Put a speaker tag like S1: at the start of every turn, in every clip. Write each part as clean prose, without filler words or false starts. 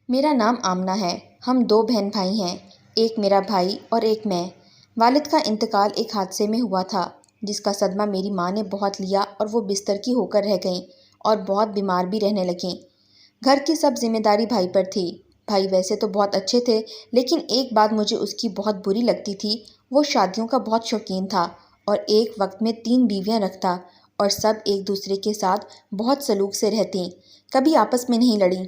S1: میرا نام آمنہ ہے۔ ہم دو بہن بھائی ہیں، ایک میرا بھائی اور ایک میں۔ والد کا انتقال ایک حادثے میں ہوا تھا جس کا صدمہ میری ماں نے بہت لیا اور وہ بستر کی ہو کر رہ گئیں اور بہت بیمار بھی رہنے لگیں۔ گھر کی سب ذمہ داری بھائی پر تھی۔ بھائی ویسے تو بہت اچھے تھے لیکن ایک بات مجھے اس کی بہت بری لگتی تھی، وہ شادیوں کا بہت شوقین تھا اور ایک وقت میں 3 بیویاں رکھتا اور سب ایک دوسرے کے ساتھ بہت سلوک سے رہتیں، کبھی آپس میں نہیں لڑیں۔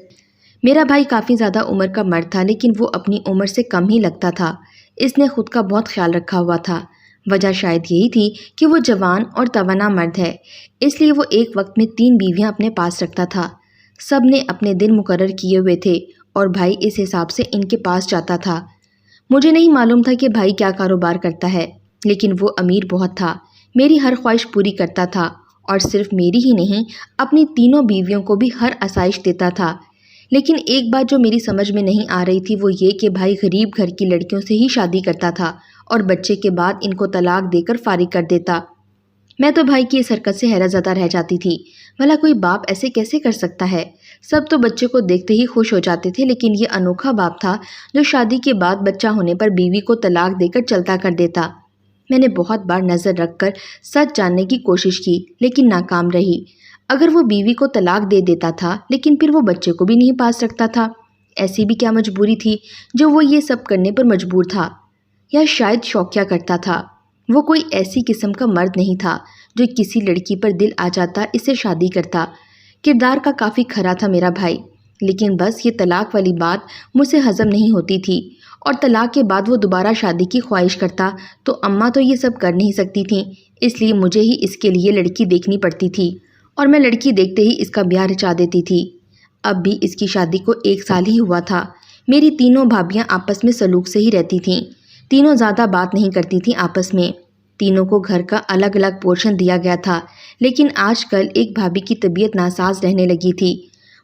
S1: میرا بھائی کافی زیادہ عمر کا مرد تھا لیکن وہ اپنی عمر سے کم ہی لگتا تھا۔ اس نے خود کا بہت خیال رکھا ہوا تھا۔ وجہ شاید یہی تھی کہ وہ جوان اور توانا مرد ہے، اس لیے وہ ایک وقت میں 3 بیویاں اپنے پاس رکھتا تھا۔ سب نے اپنے دن مقرر کیے ہوئے تھے اور بھائی اس حساب سے ان کے پاس جاتا تھا۔ مجھے نہیں معلوم تھا کہ بھائی کیا کاروبار کرتا ہے لیکن وہ امیر بہت تھا، میری ہر خواہش پوری کرتا تھا اور صرف میری ہی نہیں اپنی تینوں بیویوں کو بھی ہر آسائش دیتا تھا۔ لیکن ایک بات جو میری سمجھ میں نہیں آ رہی تھی وہ یہ کہ بھائی غریب گھر کی لڑکیوں سے ہی شادی کرتا تھا اور بچے کے بعد ان کو طلاق دے کر فارغ کر دیتا۔ میں تو بھائی کی اس حرکت سے حیرت زدہ رہ جاتی تھی، بھلا کوئی باپ ایسے کیسے کر سکتا ہے؟ سب تو بچے کو دیکھتے ہی خوش ہو جاتے تھے لیکن یہ انوکھا باپ تھا جو شادی کے بعد بچہ ہونے پر بیوی کو طلاق دے کر چلتا کر دیتا۔ میں نے بہت بار نظر رکھ کر سچ جاننے کی کوشش کی لیکن ناکام رہی۔ اگر وہ بیوی کو طلاق دے دیتا تھا لیکن پھر وہ بچے کو بھی نہیں پاس رکھتا تھا، ایسی بھی کیا مجبوری تھی جو وہ یہ سب کرنے پر مجبور تھا؟ یا شاید شوقیہ کرتا تھا؟ وہ کوئی ایسی قسم کا مرد نہیں تھا جو کسی لڑکی پر دل آ جاتا اس سے شادی کرتا۔ کردار کا کافی کھرا تھا میرا بھائی، لیکن بس یہ طلاق والی بات مجھ سے ہضم نہیں ہوتی تھی، اور طلاق کے بعد وہ دوبارہ شادی کی خواہش کرتا تو اماں تو یہ سب کر نہیں سکتی تھیں، اس لیے مجھے ہی اس کے لیے لڑکی دیکھنی پڑتی تھی اور میں لڑکی دیکھتے ہی اس کا بیاہ رچا دیتی تھی۔ اب بھی اس کی شادی کو 1 سال ہی ہوا تھا۔ میری تینوں بھابیاں آپس میں سلوک سے ہی رہتی تھیں، تینوں زیادہ بات نہیں کرتی تھیں آپس میں، تینوں کو گھر کا الگ الگ پورشن دیا گیا تھا، لیکن آج کل ایک بھابھی کی طبیعت ناساز رہنے لگی تھی۔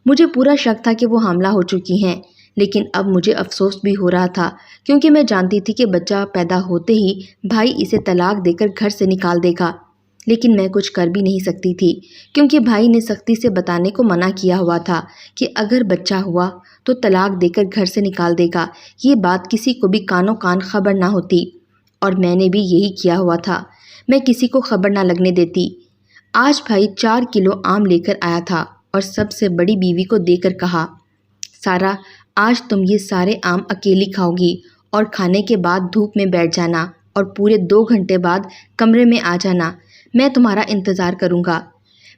S1: مجھے پورا شک تھا کہ وہ حاملہ ہو چکی ہیں، لیکن اب مجھے افسوس بھی ہو رہا تھا کیونکہ میں جانتی تھی کہ بچہ پیدا ہوتے ہی بھائی اسے طلاق دے کر گھر سے نکال دے گا، لیکن میں کچھ کر بھی نہیں سکتی تھی کیونکہ بھائی نے سختی سے بتانے کو منع کیا ہوا تھا کہ اگر بچہ ہوا تو طلاق دے کر گھر سے نکال دے گا۔ یہ بات کسی کو بھی کانوں کان خبر نہ ہوتی اور میں نے بھی یہی کیا ہوا تھا، میں کسی کو خبر نہ لگنے دیتی۔ آج بھائی 4 کلو آم لے کر آیا تھا اور سب سے بڑی بیوی کو دے کر کہا، سارا آج تم یہ سارے آم اکیلی کھاؤ گی اور کھانے کے بعد دھوپ میں بیٹھ جانا اور پورے 2 گھنٹے بعد کمرے میں آ جانا، میں تمہارا انتظار کروں گا۔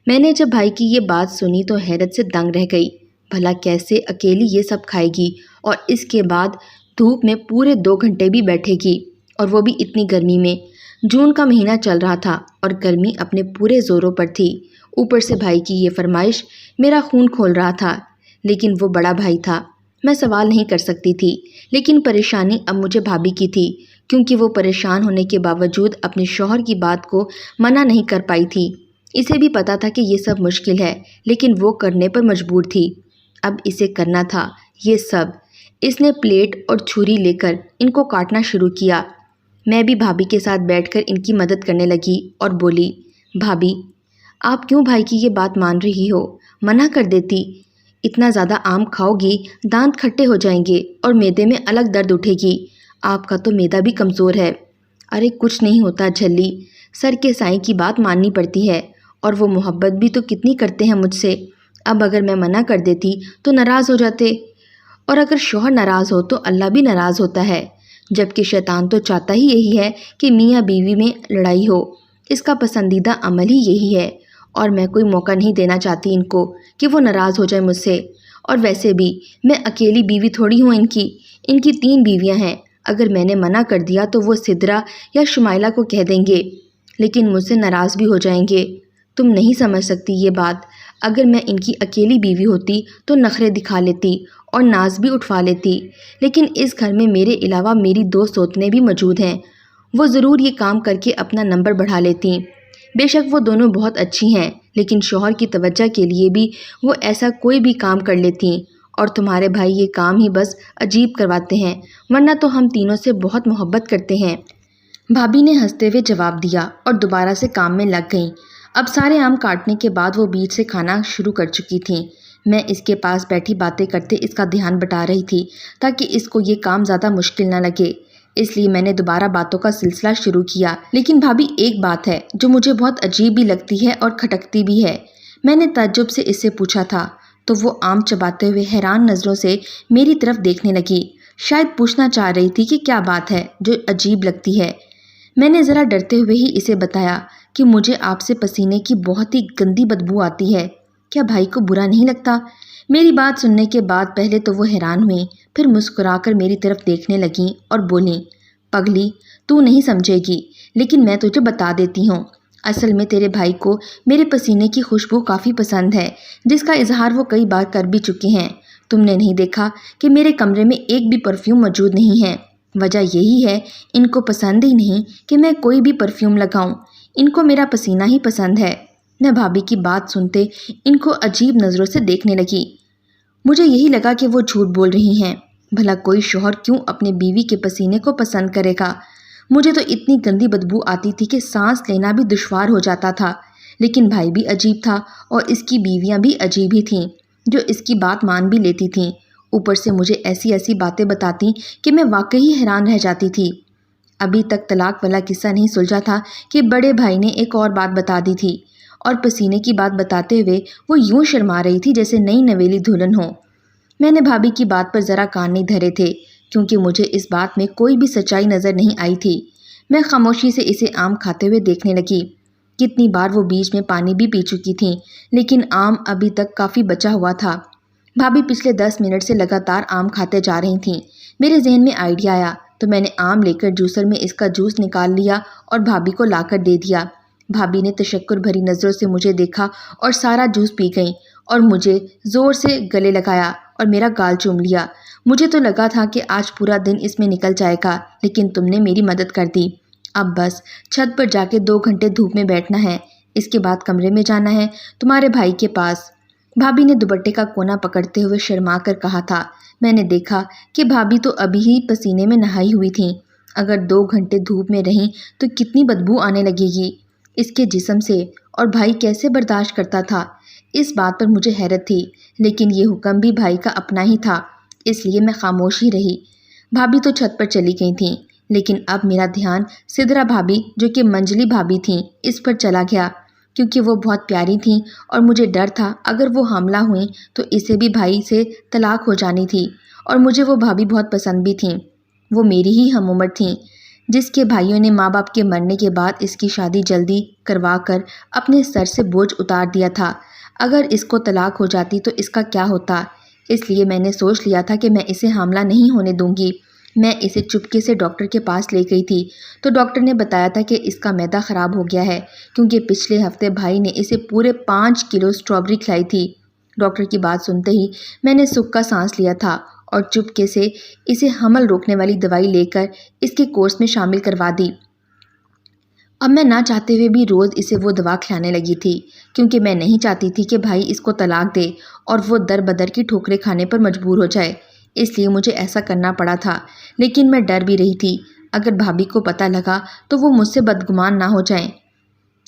S1: میں نے جب بھائی کی یہ بات سنی تو حیرت سے دنگ رہ گئی، بھلا کیسے اکیلی یہ سب کھائے گی اور اس کے بعد دھوپ میں پورے 2 گھنٹے بھی بیٹھے گی، اور وہ بھی اتنی گرمی میں۔ جون کا مہینہ چل رہا تھا اور گرمی اپنے پورے زوروں پر تھی، اوپر سے بھائی کی یہ فرمائش میرا خون کھول رہا تھا، لیکن وہ بڑا بھائی تھا، میں سوال نہیں کر سکتی تھی۔ لیکن پریشانی اب مجھے بھابھی کی تھی کیونکہ وہ پریشان ہونے کے باوجود اپنے شوہر کی بات کو منع نہیں کر پائی تھی۔ اسے بھی پتا تھا کہ یہ سب مشکل ہے لیکن وہ کرنے پر مجبور تھی، اب اسے کرنا تھا یہ سب۔ اس نے پلیٹ اور چھری لے کر ان کو کاٹنا شروع کیا۔ میں بھی بھابھی کے ساتھ بیٹھ کر ان کی مدد کرنے لگی اور بولی، بھابھی آپ کیوں بھائی کی یہ بات مان رہی ہو؟ منع کر دیتی، اتنا زیادہ آم کھاؤ گی دانت کھٹے ہو جائیں گے اور معدے میں الگ درد اٹھے گی، آپ کا تو معدہ بھی کمزور ہے۔ ارے کچھ نہیں ہوتا جھلی، سر کے سائیں کی بات ماننی پڑتی ہے، اور وہ محبت بھی تو کتنی کرتے ہیں مجھ سے۔ اب اگر میں منع کر دیتی تو ناراض ہو جاتے، اور اگر شوہر ناراض ہو تو اللہ بھی ناراض ہوتا ہے، جبکہ شیطان تو چاہتا ہی یہی ہے کہ میاں بیوی میں لڑائی ہو، اس کا پسندیدہ عمل ہی یہی ہے، اور میں کوئی موقع نہیں دینا چاہتی ان کو کہ وہ ناراض ہو جائے مجھ سے۔ اور ویسے بھی میں اکیلی بیوی تھوڑی ہوں ان کی 3 بیویاں ہیں، اگر میں نے منع کر دیا تو وہ سدرا یا شمائلہ کو کہہ دیں گے، لیکن مجھ سے ناراض بھی ہو جائیں گے۔ تم نہیں سمجھ سکتی یہ بات، اگر میں ان کی اکیلی بیوی ہوتی تو نخرے دکھا لیتی اور ناز بھی اٹھوا لیتی، لیکن اس گھر میں میرے علاوہ میری 2 سوتنیں بھی موجود ہیں، وہ ضرور یہ کام کر کے اپنا نمبر بڑھا لیتی۔ بے شک وہ دونوں بہت اچھی ہیں لیکن شوہر کی توجہ کے لیے بھی وہ ایسا کوئی بھی کام کر لیتی، اور تمہارے بھائی یہ کام ہی بس عجیب کرواتے ہیں، ورنہ تو ہم تینوں سے بہت محبت کرتے ہیں۔ بھابھی نے ہنستے ہوئے جواب دیا اور دوبارہ سے کام میں لگ گئیں۔ اب سارے آم کاٹنے کے بعد وہ بیچ سے کھانا شروع کر چکی تھیں۔ میں اس کے پاس بیٹھی باتیں کرتے اس کا دھیان بٹا رہی تھی تاکہ اس کو یہ کام زیادہ مشکل نہ لگے، اس لیے میں نے دوبارہ باتوں کا سلسلہ شروع کیا۔ لیکن بھابھی ایک بات ہے جو مجھے بہت عجیب بھی لگتی ہے اور کھٹکتی بھی ہے۔ میں نے تعجب سے اس سے پوچھا تھا تو وہ آم چباتے ہوئے حیران نظروں سے میری طرف دیکھنے لگی، شاید پوچھنا چاہ رہی تھی کہ کیا بات ہے جو عجیب لگتی ہے۔ میں نے ذرا ڈرتے ہوئے ہی اسے بتایا کہ مجھے آپ سے پسینے کی بہت ہی گندی بدبو آتی ہے، کیا بھائی کو برا نہیں لگتا؟ میری بات سننے کے بعد پہلے تو وہ حیران ہوئیں، پھر مسکرا کر میری طرف دیکھنے لگیں اور بولیں، پگلی تو نہیں سمجھے گی، لیکن میں تجھے بتا دیتی ہوں، اصل میں تیرے بھائی کو میرے پسینے کی خوشبو کافی پسند ہے، جس کا اظہار وہ کئی بار کر بھی چکے ہیں۔ تم نے نہیں دیکھا کہ میرے کمرے میں ایک بھی پرفیوم موجود نہیں ہے؟ وجہ یہی ہے ان کو پسند ہی نہیں کہ میں کوئی بھی پرفیوم لگاؤں، ان کو میرا پسینہ ہی پسند ہے۔ میں بھابھی کی بات سنتے ان کو عجیب نظروں سے دیکھنے لگی۔ مجھے یہی لگا کہ وہ جھوٹ بول رہی ہیں، بھلا کوئی شوہر کیوں اپنے بیوی کے پسینے کو پسند کرے گا؟ مجھے تو اتنی گندی بدبو آتی تھی کہ سانس لینا بھی دشوار ہو جاتا تھا، لیکن بھائی بھی عجیب تھا اور اس کی بیویاں بھی عجیب ہی تھیں جو اس کی بات مان بھی لیتی تھیں، اوپر سے مجھے ایسی ایسی باتیں بتاتی کہ میں واقعی حیران رہ جاتی تھی۔ ابھی تک طلاق والا قصہ نہیں سلجھا تھا کہ بڑے بھائی نے ایک اور بات بتا دی تھی، اور پسینے کی بات بتاتے ہوئے وہ یوں شرما رہی تھی جیسے نئی نویلی دلہن ہو۔ میں نے بھابھی کی بات پر ذرا کان نہیں دھرے تھے کیونکہ مجھے اس بات میں کوئی بھی سچائی نظر نہیں آئی تھی۔ میں خاموشی سے اسے آم کھاتے ہوئے دیکھنے لگی۔ کتنی بار وہ بیچ میں پانی بھی پی چکی تھیں، لیکن آم ابھی تک کافی بچا ہوا تھا۔ بھابھی پچھلے 10 منٹ سے لگاتار آم کھاتے جا رہی تھیں۔ میرے ذہن میں آئیڈیا آیا تو میں نے آم لے کر جوسر میں اس کا جوس نکال لیا اور بھابھی کو لا کر دے دیا۔ بھابھی نے تشکر بھری نظروں سے مجھے دیکھا اور سارا جوس پی گئیں اور مجھے زور سے گلے لگایا اور میرا گال چوم لیا۔ مجھے تو لگا تھا کہ آج پورا دن اس میں نکل جائے گا، لیکن تم نے میری مدد کر دی۔ اب بس چھت پر جا کے 2 گھنٹے دھوپ میں بیٹھنا ہے، اس کے بعد کمرے میں جانا ہے تمہارے بھائی کے پاس۔ بھابھی نے دوپٹے کا کونا پکڑتے ہوئے شرما کر کہا تھا۔ میں نے دیکھا کہ بھابھی تو ابھی ہی پسینے میں نہائی ہوئی تھیں، اگر 2 گھنٹے دھوپ میں رہیں تو کتنی بدبو آنے لگے گی اس کے جسم سے، اور بھائی کیسے برداشت کرتا تھا؟ اس بات پر مجھے حیرت تھی، لیکن یہ حکم بھی بھائی کا اپنا ہی تھا، اس لیے میں خاموش ہی رہی۔ بھابھی تو چھت پر چلی گئی تھیں، لیکن اب میرا دھیان سدرا بھابھی جو کہ منجلی بھابھی تھیں اس پر چلا گیا، کیونکہ وہ بہت پیاری تھیں اور مجھے ڈر تھا اگر وہ حاملہ ہوئیں تو اسے بھی بھائی سے طلاق ہو جانی تھی، اور مجھے وہ بھابھی بہت پسند بھی تھیں۔ وہ میری ہی ہم عمر تھیں، جس کے بھائیوں نے ماں باپ کے مرنے کے بعد اس کی شادی جلدی کروا کر اپنے سر سے بوجھ اتار دیا تھا۔ اگر اس کو طلاق ہو جاتی تو اس کا کیا ہوتا؟ اس لیے میں نے سوچ لیا تھا کہ میں اسے حاملہ نہیں ہونے دوں گی۔ میں اسے چپکے سے ڈاکٹر کے پاس لے گئی تھی تو ڈاکٹر نے بتایا تھا کہ اس کا معدہ خراب ہو گیا ہے، کیونکہ پچھلے ہفتے بھائی نے اسے پورے 5 کلو اسٹرابری کھلائی تھی۔ ڈاکٹر کی بات سنتے ہی میں نے سکھ کا سانس لیا تھا اور چپکے سے اسے حمل روکنے والی دوائی لے کر اس کے کورس میں شامل کروا دی۔ اب میں نہ چاہتے ہوئے بھی روز اسے وہ دوا کھلانے لگی تھی، کیونکہ میں نہیں چاہتی تھی کہ بھائی اس کو طلاق دے اور وہ در بدر کی ٹھوکریں کھانے پر مجبور ہو جائے، اس لیے مجھے ایسا کرنا پڑا تھا۔ لیکن میں ڈر بھی رہی تھی اگر بھابھی کو پتہ لگا تو وہ مجھ سے بدگمان نہ ہو جائیں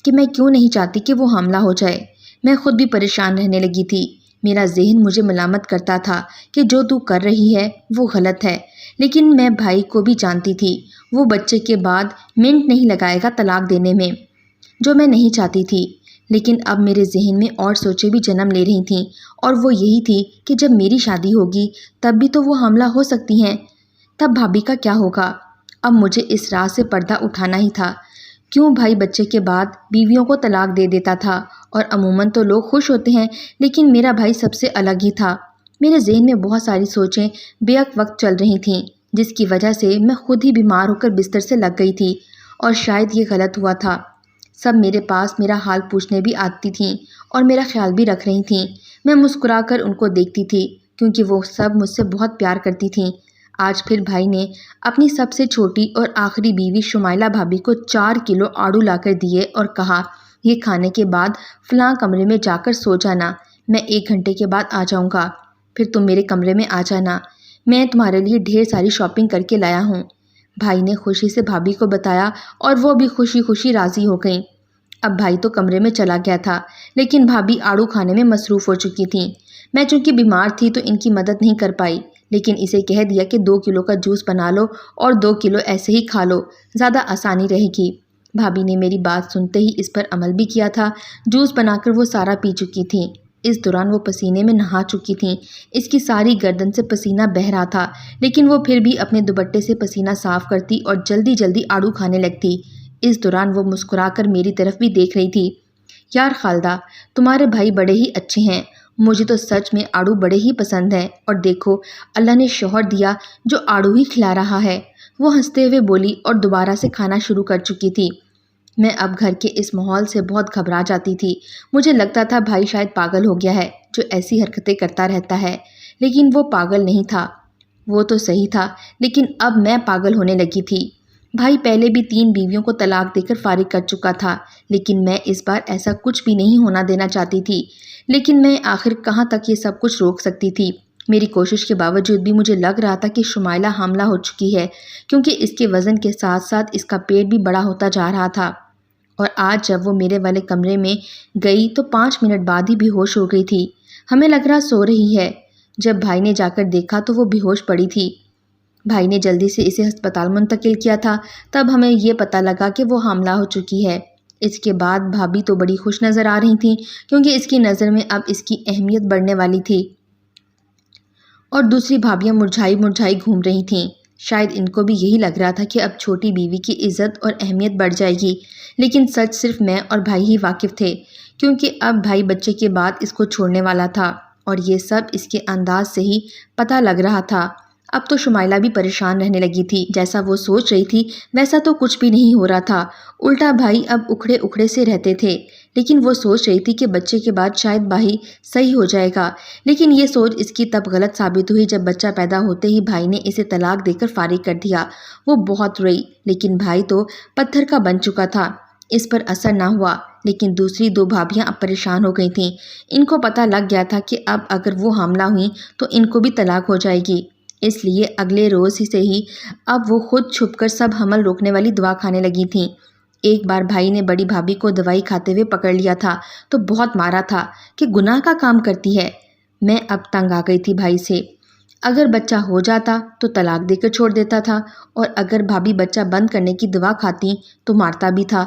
S1: کہ میں کیوں نہیں چاہتی کہ وہ حاملہ ہو جائے۔ میں خود بھی پریشان رہنے لگی تھی۔ میرا ذہن مجھے ملامت کرتا تھا کہ جو تو کر رہی ہے وہ غلط ہے، لیکن میں بھائی کو بھی جانتی تھی، وہ بچے کے بعد منٹ نہیں لگائے گا طلاق دینے میں، جو میں نہیں چاہتی تھی۔ لیکن اب میرے ذہن میں اور سوچیں بھی جنم لے رہی تھیں، اور وہ یہی تھی کہ جب میری شادی ہوگی تب بھی تو وہ حاملہ ہو سکتی ہیں، تب بھابھی کا کیا ہوگا؟ اب مجھے اس راز سے پردہ اٹھانا ہی تھا۔ کیوں بھائی بچے کے بعد بیویوں کو طلاق دے دیتا تھا، اور عموماً تو لوگ خوش ہوتے ہیں، لیکن میرا بھائی سب سے الگ ہی تھا۔ میرے ذہن میں بہت ساری سوچیں بیک وقت چل رہی تھیں، جس کی وجہ سے میں خود ہی بیمار ہو کر بستر سے لگ گئی تھی، اور شاید یہ غلط ہوا تھا۔ سب میرے پاس میرا حال پوچھنے بھی آتی تھیں اور میرا خیال بھی رکھ رہی تھیں۔ میں مسکرا کر ان کو دیکھتی تھی کیونکہ وہ سب مجھ سے بہت پیار کرتی تھیں۔ آج پھر بھائی نے اپنی سب سے چھوٹی اور آخری بیوی شمائلہ بھابھی کو 4 کلو آڑو لا کر دیے اور کہا، یہ کھانے کے بعد فلاں کمرے میں جا کر سو جانا، میں 1 گھنٹے کے بعد آ جاؤں گا، پھر تم میرے کمرے میں آ جانا، میں تمہارے لیے ڈھیر ساری شاپنگ کر کے لایا ہوں۔ بھائی نے خوشی سے بھابھی کو بتایا اور وہ بھی خوشی خوشی راضی ہو گئیں۔ اب بھائی تو کمرے میں چلا گیا تھا، لیکن بھابھی آڑو کھانے میں مصروف ہو چکی تھیں۔ میں چونکہ بیمار تھی تو ان کی مدد نہیں کر پائی، لیکن اسے کہہ دیا کہ 2 کلو کا جوس بنا لو اور 2 کلو ایسے ہی کھا لو، زیادہ آسانی رہے گی۔ بھابھی نے میری بات سنتے ہی اس پر عمل بھی کیا تھا۔ جوس بنا کر وہ سارا پی چکی تھیں۔ اس دوران وہ پسینے میں نہا چکی تھیں۔ اس کی ساری گردن سے پسینہ بہہ رہا تھا، لیکن وہ پھر بھی اپنے دوپٹے سے پسینہ صاف کرتی اور جلدی جلدی آڑو کھانے لگتی۔ اس دوران وہ مسکرا کر میری طرف بھی دیکھ رہی تھی۔ یار خالدہ، تمہارے بھائی بڑے ہی اچھے ہیں، مجھے تو سچ میں آڑو بڑے ہی پسند ہیں، اور دیکھو اللہ نے شوہر دیا جو آڑو ہی کھلا رہا ہے۔ وہ ہنستے ہوئے بولی اور دوبارہ سے کھانا شروع کر چکی تھی۔ میں اب گھر کے اس ماحول سے بہت گھبرا جاتی تھی۔ مجھے لگتا تھا بھائی شاید پاگل ہو گیا ہے جو ایسی حرکتیں کرتا رہتا ہے، لیکن وہ پاگل نہیں تھا۔ وہ تو صحیح تھا، لیکن اب میں پاگل ہونے لگی تھی۔ بھائی پہلے بھی 3 بیویوں کو طلاق دے کر فارغ کر چکا تھا، لیکن میں اس بار ایسا کچھ بھی نہیں ہونا دینا چاہتی تھی۔ لیکن میں آخر کہاں تک یہ سب کچھ روک سکتی تھی؟ میری کوشش کے باوجود بھی مجھے لگ رہا تھا کہ شمائلہ حاملہ ہو چکی ہے، کیونکہ اس کے وزن کے ساتھ ساتھ اس کا پیٹ بھی بڑا ہوتا جا رہا تھا۔ اور آج جب وہ میرے والے کمرے میں گئی تو 5 منٹ بعد ہی بے ہوش ہو گئی تھی۔ ہمیں لگ رہا سو رہی ہے۔ جب بھائی نے جا کر دیکھا تو وہ بے ہوش پڑی تھی۔ بھائی نے جلدی سے اسے ہسپتال منتقل کیا تھا، تب ہمیں یہ پتہ لگا کہ وہ حاملہ ہو چکی ہے۔ اس کے بعد بھابھی تو بڑی خوش نظر آ رہی تھیں، کیونکہ اس کی نظر میں اب اس کی اہمیت بڑھنے والی تھی، اور دوسری بھابیاں مرجھائی مرجھائی گھوم رہی تھیں۔ شاید ان کو بھی یہی لگ رہا تھا کہ اب چھوٹی بیوی کی عزت اور اہمیت بڑھ جائے گی، لیکن سچ صرف میں اور بھائی ہی واقف تھے، کیونکہ اب بھائی بچے کے بعد اس کو چھوڑنے والا تھا، اور یہ سب اس کے انداز سے ہی پتہ لگ رہا تھا۔ اب تو شمائلہ بھی پریشان رہنے لگی تھی۔ جیسا وہ سوچ رہی تھی ویسا تو کچھ بھی نہیں ہو رہا تھا، الٹا بھائی اب اکھڑے اکھڑے سے رہتے تھے۔ لیکن وہ سوچ رہی تھی کہ بچے کے بعد شاید بھائی صحیح ہو جائے گا، لیکن یہ سوچ اس کی تب غلط ثابت ہوئی جب بچہ پیدا ہوتے ہی بھائی نے اسے طلاق دے کر فارغ کر دیا۔ وہ بہت روئی، لیکن بھائی تو پتھر کا بن چکا تھا، اس پر اثر نہ ہوا۔ لیکن دوسری 2 بھابیاں اب پریشان ہو گئی تھیں۔ ان کو پتہ لگ گیا تھا کہ اب اگر وہ حاملہ ہوئیں تو ان کو بھی طلاق ہو جائے گی، اس لیے اگلے روز سے ہی اب وہ خود چھپ کر سب حمل روکنے والی دوا کھانے لگی تھیں۔ ایک بار بھائی نے بڑی بھابھی کو دوائی کھاتے ہوئے پکڑ لیا تھا تو بہت مارا تھا کہ گناہ کا کام کرتی ہے۔ میں اب تنگ آ گئی تھی بھائی سے۔ اگر بچہ ہو جاتا تو طلاق دے کر چھوڑ دیتا تھا، اور اگر بھابھی بچہ بند کرنے کی دوا کھاتی تو مارتا بھی تھا۔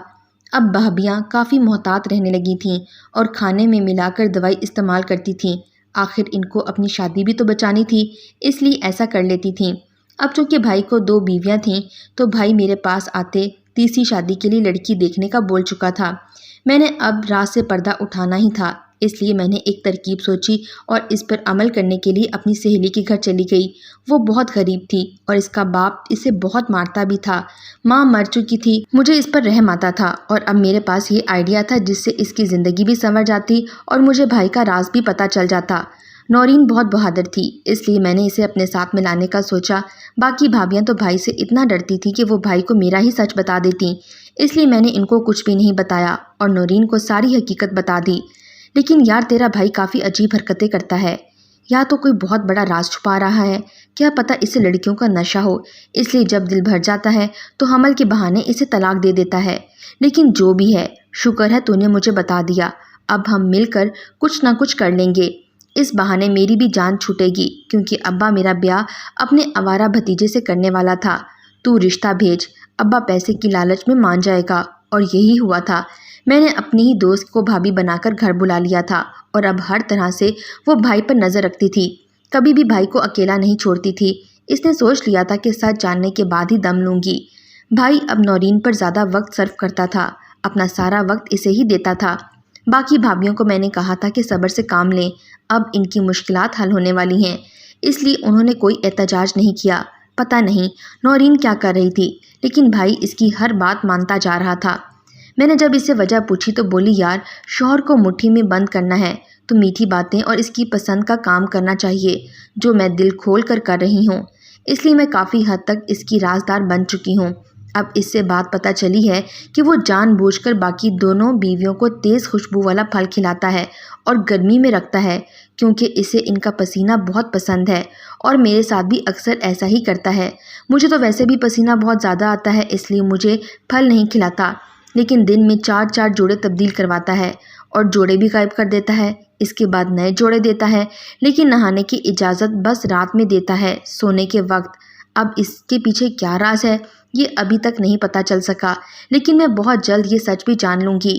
S1: اب بھابیاں کافی محتاط رہنے لگی تھیں اور کھانے میں ملا کر دوائی استعمال کرتی تھیں۔ آخر ان کو اپنی شادی بھی تو بچانی تھی، اس لیے ایسا کر لیتی تھیں۔ اب چونکہ بھائی کو 2 بیویاں تھیں تو بھائی میرے پاس آتے تیسری شادی کے لیے لڑکی دیکھنے کا بول چکا تھا۔ میں نے اب رات سے پردہ اٹھانا ہی تھا، اس لیے میں نے ایک ترکیب سوچی اور اس پر عمل کرنے کے لیے اپنی سہیلی کے گھر چلی گئی۔ وہ بہت غریب تھی اور اس کا باپ اسے بہت مارتا بھی تھا۔ ماں مر چکی تھی، مجھے اس پر رحم آتا تھا، اور اب میرے پاس یہ آئیڈیا تھا جس سے اس کی زندگی بھی سنور جاتی اور مجھے بھائی کا راز بھی پتہ چل جاتا۔ نورین بہت بہادر تھی، اس لیے میں نے اسے اپنے ساتھ ملانے کا سوچا۔ باقی بھابیاں تو بھائی سے اتنا ڈرتی تھیں کہ وہ بھائی کو میرا ہی سچ بتا دیتی، اس لیے میں نے ان کو کچھ بھی نہیں بتایا اور نورین کو ساری حقیقت بتا دی۔ لیکن یار تیرا بھائی کافی عجیب حرکتیں کرتا ہے، یا تو کوئی بہت بڑا راز چھپا رہا ہے، کیا پتہ اسے لڑکیوں کا نشہ ہو، اس لیے جب دل بھر جاتا ہے تو حمل کے بہانے اسے طلاق دے دیتا ہے۔ لیکن جو بھی ہے، شکر ہے تو نے مجھے بتا دیا، اب ہم مل کر کچھ نہ کچھ کر لیں گے۔ اس بہانے میری بھی جان چھوٹے گی، کیونکہ ابا میرا بیاہ اپنے آوارہ بھتیجے سے کرنے والا تھا۔ تو رشتہ بھیج، ابا پیسے کی لالچ میں مان جائے گا۔ اور یہی ہوا تھا۔ میں نے اپنی ہی دوست کو بھابھی بنا کر گھر بلا لیا تھا، اور اب ہر طرح سے وہ بھائی پر نظر رکھتی تھی، کبھی بھی بھائی کو اکیلا نہیں چھوڑتی تھی۔ اس نے سوچ لیا تھا کہ سچ جاننے کے بعد ہی دم لوں گی۔ بھائی اب نورین پر زیادہ وقت صرف کرتا تھا، اپنا سارا وقت اسے ہی دیتا تھا۔ باقی بھابھیوں کو میں نے کہا تھا کہ صبر سے کام لیں، اب ان کی مشکلات حل ہونے والی ہیں، اس لیے انہوں نے کوئی احتجاج نہیں کیا۔ پتہ نہیں نورین کیا کر رہی تھی، لیکن بھائی اس کی ہر بات مانتا جا رہا تھا۔ میں نے جب اسے وجہ پوچھی تو بولی یار شوہر کو مٹھی میں بند کرنا ہے تو میٹھی باتیں اور اس کی پسند کا کام کرنا چاہیے، جو میں دل کھول کر رہی ہوں، اس لیے میں کافی حد تک اس کی رازدار بن چکی ہوں۔ اب اس سے بات پتہ چلی ہے کہ وہ جان بوجھ کر باقی دونوں بیویوں کو تیز خوشبو والا پھل کھلاتا ہے اور گرمی میں رکھتا ہے، کیونکہ اسے ان کا پسینہ بہت پسند ہے، اور میرے ساتھ بھی اکثر ایسا ہی کرتا ہے۔ مجھے تو ویسے بھی پسینہ بہت زیادہ آتا ہے، اس لیے مجھے پھل نہیں کھلاتا، لیکن دن میں 4 جوڑے تبدیل کرواتا ہے، اور جوڑے بھی غائب کر دیتا ہے، اس کے بعد نئے جوڑے دیتا ہے، لیکن نہانے کی اجازت بس رات میں دیتا ہے، سونے کے وقت۔ اب اس کے پیچھے کیا راز ہے یہ ابھی تک نہیں پتہ چل سکا، لیکن میں بہت جلد یہ سچ بھی جان لوں گی۔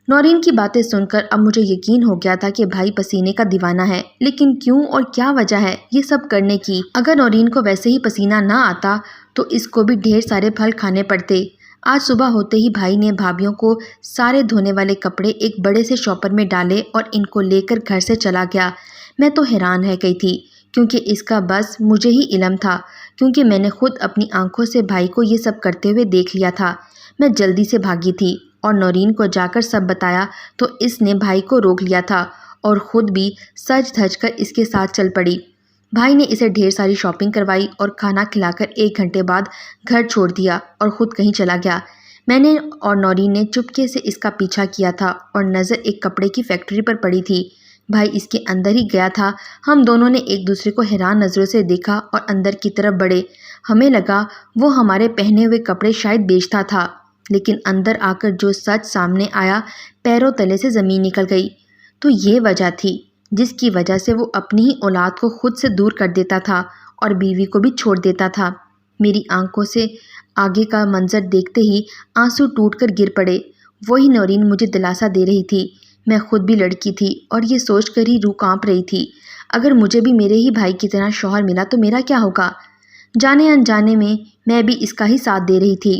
S1: نورین کی باتیں سن کر اب مجھے یقین ہو گیا تھا کہ بھائی پسینے کا دیوانہ ہے، لیکن کیوں اور کیا وجہ ہے یہ سب کرنے کی؟ اگر نورین کو ویسے ہی پسینہ نہ آتا تو اس کو بھی ڈھیر سارے پھل کھانے پڑتے۔ آج صبح ہوتے ہی بھائی نے بھابھیوں کو سارے دھونے والے کپڑے ایک بڑے سے شاپر میں ڈالے اور ان کو لے کر گھر سے چلا گیا۔ میں تو حیران رہ گئی تھی، کیونکہ اس کا بس مجھے ہی علم تھا، کیونکہ میں نے خود اپنی آنکھوں سے بھائی کو یہ سب کرتے ہوئے دیکھ لیا تھا۔ میں جلدی سے بھاگی تھی اور نورین کو جا کر سب بتایا تو اس نے بھائی کو روک لیا تھا اور خود بھی سج دھج کر اس کے ساتھ چل پڑی۔ بھائی نے اسے ڈھیر ساری شاپنگ کروائی اور کھانا کھلا کر 1 گھنٹے بعد گھر چھوڑ دیا اور خود کہیں چلا گیا۔ میں نے اور نورین نے چپکے سے اس کا پیچھا کیا تھا اور نظر ایک کپڑے کی فیکٹری پر پڑی تھی۔ بھائی اس کے اندر ہی گیا تھا۔ ہم دونوں نے ایک دوسرے کو حیران نظروں سے دیکھا اور اندر کی طرف بڑھے۔ ہمیں لگا وہ ہمارے پہنے ہوئے کپڑے شاید بیچتا تھا، لیکن اندر آ کر جو سچ سامنے آیا، پیروں تلے سے زمین نکل گئی۔ تو یہ وجہ تھی جس کی وجہ سے وہ اپنی ہی اولاد کو خود سے دور کر دیتا تھا اور بیوی کو بھی چھوڑ دیتا تھا۔ میری آنکھوں سے آگے کا منظر دیکھتے ہی آنسو ٹوٹ کر گر پڑے۔ وہی نورین مجھے دلاسا دے رہی تھی۔ میں خود بھی لڑکی تھی اور یہ سوچ کر ہی روح کانپ رہی تھی، اگر مجھے بھی میرے ہی بھائی کی طرح شوہر ملا تو میرا کیا ہوگا؟ جانے انجانے میں بھی اس کا ہی ساتھ دے رہی تھی۔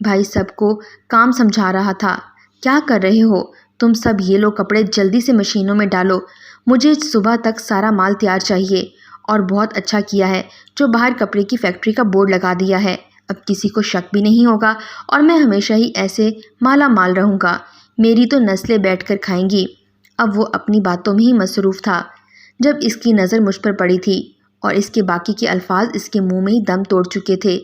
S1: بھائی سب کو کام سمجھا رہا تھا۔ کیا کر رہے ہو تم سب؟ یہ لو کپڑے جلدی سے مشینوں میں ڈالو، مجھے صبح تک سارا مال تیار چاہیے۔ اور بہت اچھا کیا ہے جو باہر کپڑے کی فیکٹری کا بورڈ لگا دیا ہے، اب کسی کو شک بھی نہیں ہوگا اور میں ہمیشہ ہی ایسے مالا مال رہوں گا، میری تو نسلیں بیٹھ کر کھائیں گی۔ اب وہ اپنی باتوں میں ہی مصروف تھا جب اس کی نظر مجھ پر پڑی تھی اور اس کے باقی کے الفاظ اس کے منہ میں ہی دم توڑ چکے تھے۔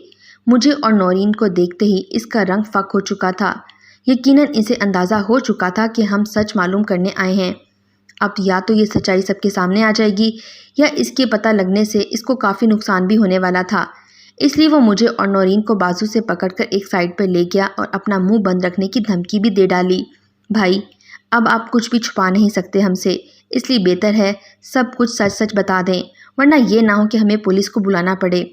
S1: مجھے اور نورین کو دیکھتے ہی اس کا رنگ فک ہو چکا تھا۔ یقیناً اسے اندازہ ہو چکا تھا کہ ہم سچ معلوم کرنے آئے ہیں۔ اب یا تو یہ سچائی سب کے سامنے آ جائے گی یا اس کے پتہ لگنے سے اس کو کافی نقصان بھی ہونے والا تھا۔ اس لیے وہ مجھے اور نورین کو بازو سے پکڑ کر ایک سائڈ پر لے گیا اور اپنا منہ بند رکھنے کی دھمکی بھی دے ڈالی۔ بھائی اب آپ کچھ بھی چھپا نہیں سکتے ہم سے، اس لیے بہتر ہے سب کچھ سچ سچ بتا دیں، ورنہ یہ نہ ہو کہ ہمیں پولیس کو بلانا پڑے،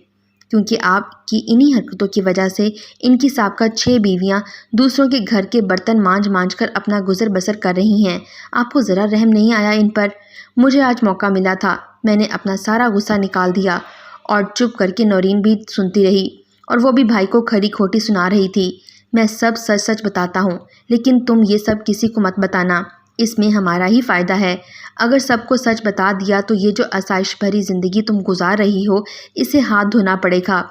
S1: کیونکہ آپ کی انہی حرکتوں کی وجہ سے ان کی سابقہ 6 بیویاں دوسروں کے گھر کے برتن مانجھ مانجھ کر اپنا گزر بسر کر رہی ہیں۔ آپ کو ذرا رحم نہیں آیا ان پر؟ مجھے آج موقع ملا تھا، میں نے اپنا سارا غصہ نکال دیا اور چپ کر کے نورین بھی سنتی رہی اور وہ بھی بھائی کو کھری کھوٹی سنا رہی تھی۔ میں سب سچ سچ بتاتا ہوں، لیکن تم یہ سب کسی کو مت بتانا، اس میں ہمارا ہی فائدہ ہے۔ اگر سب کو سچ بتا دیا تو یہ جو آسائش بھری زندگی تم گزار رہی ہو اسے ہاتھ دھونا پڑے گا۔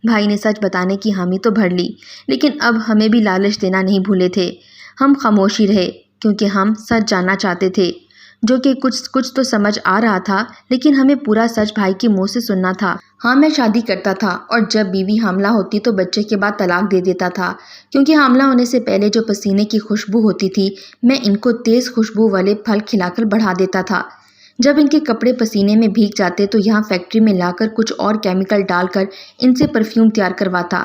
S1: بھائی نے سچ بتانے کی حامی تو بھر لی، لیکن اب ہمیں بھی لالچ دینا نہیں بھولے تھے۔ ہم خاموشی رہے کیونکہ ہم سچ جاننا چاہتے تھے، جو کہ کچھ تو سمجھ آ رہا تھا، لیکن ہمیں پورا سچ بھائی کے منہ سے سننا تھا۔ ہاں میں شادی کرتا تھا اور جب بیوی حاملہ ہوتی تو بچے کے بعد طلاق دے دیتا تھا، کیونکہ حاملہ ہونے سے پہلے جو پسینے کی خوشبو ہوتی تھی میں ان کو تیز خوشبو والے پھل کھلا کر بڑھا دیتا تھا۔ جب ان کے کپڑے پسینے میں بھیگ جاتے تو یہاں فیکٹری میں لا کر کچھ اور کیمیکل ڈال کر ان سے پرفیوم تیار کرواتا،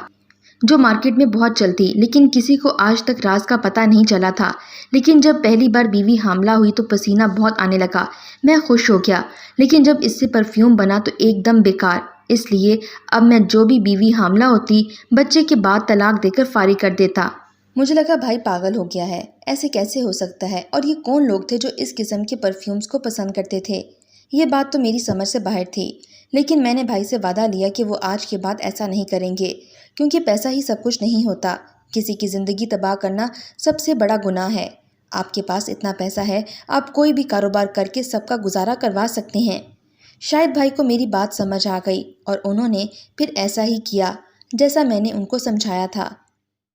S1: جو مارکیٹ میں بہت چلتی، لیکن کسی کو آج تک راز کا پتہ نہیں چلا تھا۔ لیکن جب پہلی بار بیوی حاملہ ہوئی تو پسینہ بہت آنے لگا، میں خوش ہو گیا، لیکن جب اس سے پرفیوم بنا تو ایک دم بیکار۔ اس لیے اب میں جو بھی بیوی حاملہ ہوتی بچے کے بعد طلاق دے کر فارغ کر دیتا۔ مجھے لگا بھائی پاگل ہو گیا ہے، ایسے کیسے ہو سکتا ہے، اور یہ کون لوگ تھے جو اس قسم کے پرفیومز کو پسند کرتے تھے؟ یہ بات تو میری سمجھ سے باہر تھی، لیکن میں نے بھائی سے وعدہ لیا کہ وہ آج کے بعد ایسا نہیں کریں گے، کیونکہ پیسہ ہی سب کچھ نہیں ہوتا، کسی کی زندگی تباہ کرنا سب سے بڑا گناہ ہے۔ آپ کے پاس اتنا پیسہ ہے، آپ کوئی بھی کاروبار کر کے سب کا گزارا کروا سکتے ہیں۔ شاید بھائی کو میری بات سمجھ آ گئی اور انہوں نے پھر ایسا ہی کیا جیسا میں نے ان کو سمجھایا تھا۔